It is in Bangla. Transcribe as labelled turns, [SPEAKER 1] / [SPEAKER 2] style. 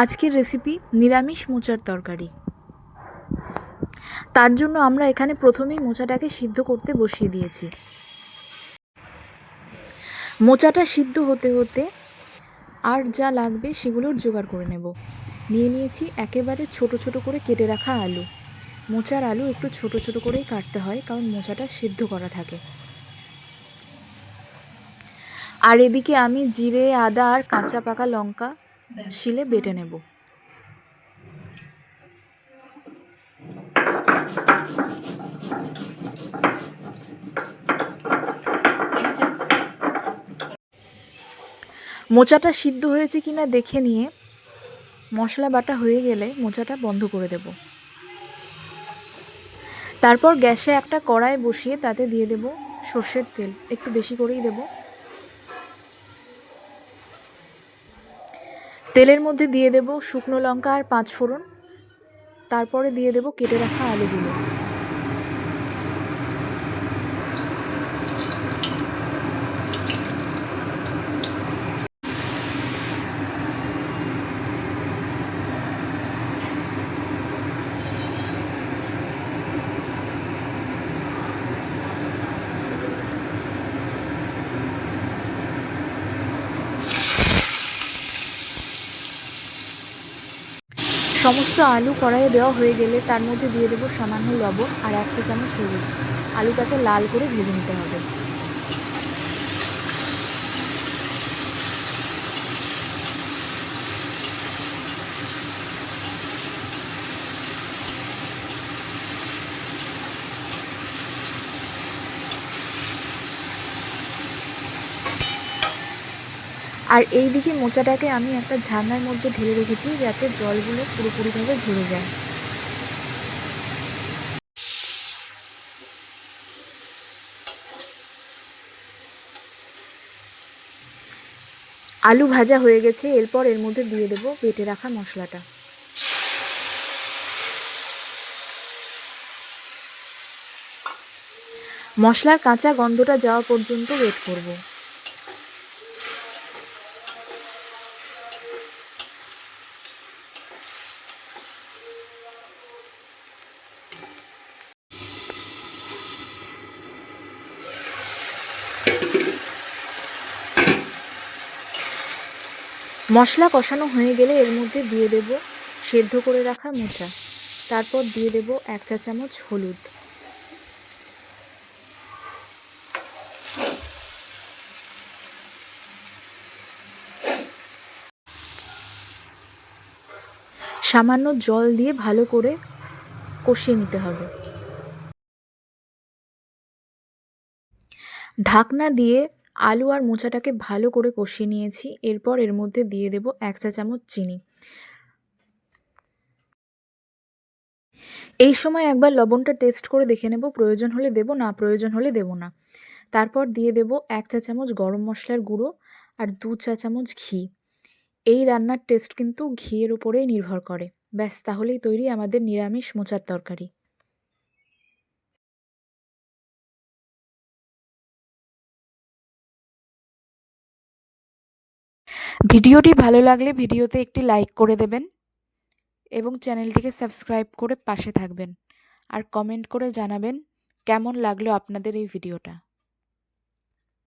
[SPEAKER 1] আজকের রেসিপি নিরামিষ মোচার তরকারি। তার জন্য আমরা এখানে প্রথমেই মোচাটাকে সিদ্ধ করতে বসিয়ে দিয়েছি। মোচাটা সিদ্ধ হতে হতে আর যা লাগবে সেগুলোর জোগাড় করে নেব। নিয়ে নিয়েছি একেবারে ছোট ছোট করে কেটে রাখা আলু। মোচার আলু একটু ছোট ছোট করেই কাটতে হয়, কারণ মোচাটা সিদ্ধ করা থাকে। আর এদিকে আমি জিরে, আদা আর কাঁচা পাকা লঙ্কা শিলে বেটে নেব। মোচাটা সিদ্ধ হয়েছে কিনা দেখে নিয়ে মশলা বাটা হয়ে গেলে মোচাটা বন্ধ করে দেব। তারপর গ্যাসে একটা কড়াই বসিয়ে তাতে দিয়ে দেব সর্ষের তেল, একটু বেশি করেই দেব। তেলের মধ্যে দিয়ে দেব শুকনো লঙ্কা আর 5 ফোড়ন। তারপরে দিয়ে দেব কেটে রাখা আলুগুলো। সমস্ত আলু কড়াইয়ে দেওয়া হয়ে গেলে তার মধ্যে দিয়ে দেবো সামান্য লবণ আর 1 চা চামচ হলুদ। আলুটাকে লাল করে ভেজে নিতে হবে। আর এই দিকে মোচাটাকে আমি একটা ঝারনার মধ্যে ঢেলে রেখেছি, যাতে জলগুলো পুরোপুরিভাবে ঝরে যায়। আলু ভাজা হয়ে গেছে, এরপর এর মধ্যে দিয়ে দেবো বেটে রাখা মশলাটা। মশলার কাঁচা গন্ধটা যাওয়া পর্যন্ত ওয়েট করব। মশলা কষানো হয়ে গেলে এর মধ্যে দিয়ে দেব সেদ্ধ করে রাখা মোচা। তারপর দিয়ে দেব 1 চা চামচ হলুদ। সামান্য জল দিয়ে ভালো করে কষিয়ে নিতে হবে। ঢাকনা দিয়ে আলু আর মোচাটাকে ভালো করে কষিয়ে নিয়েছি। এরপর এর মধ্যে দিয়ে দেব 1 চা চামচ চিনি। এই সময় একবার লবণটা টেস্ট করে দেখে নেব, প্রয়োজন হলে দেব, না প্রয়োজন হলে দেব না। তারপর দিয়ে দেব 1 চা চামচ গরম মশলার গুঁড়ো আর 2 চা চামচ ঘি। এই রান্নার টেস্ট কিন্তু ঘিয়ের উপরেই নির্ভর করে। ব্যাস, তাহলেই তৈরি আমাদের নিরামিষ মোচার তরকারি। ভিডিওটি ভালো লাগলে ভিডিওতে একটি লাইক করে দেবেন এবং চ্যানেলটিকে সাবস্ক্রাইব করে পাশে থাকবেন। আর কমেন্ট করে জানাবেন কেমন লাগলো আপনাদের এই ভিডিওটা।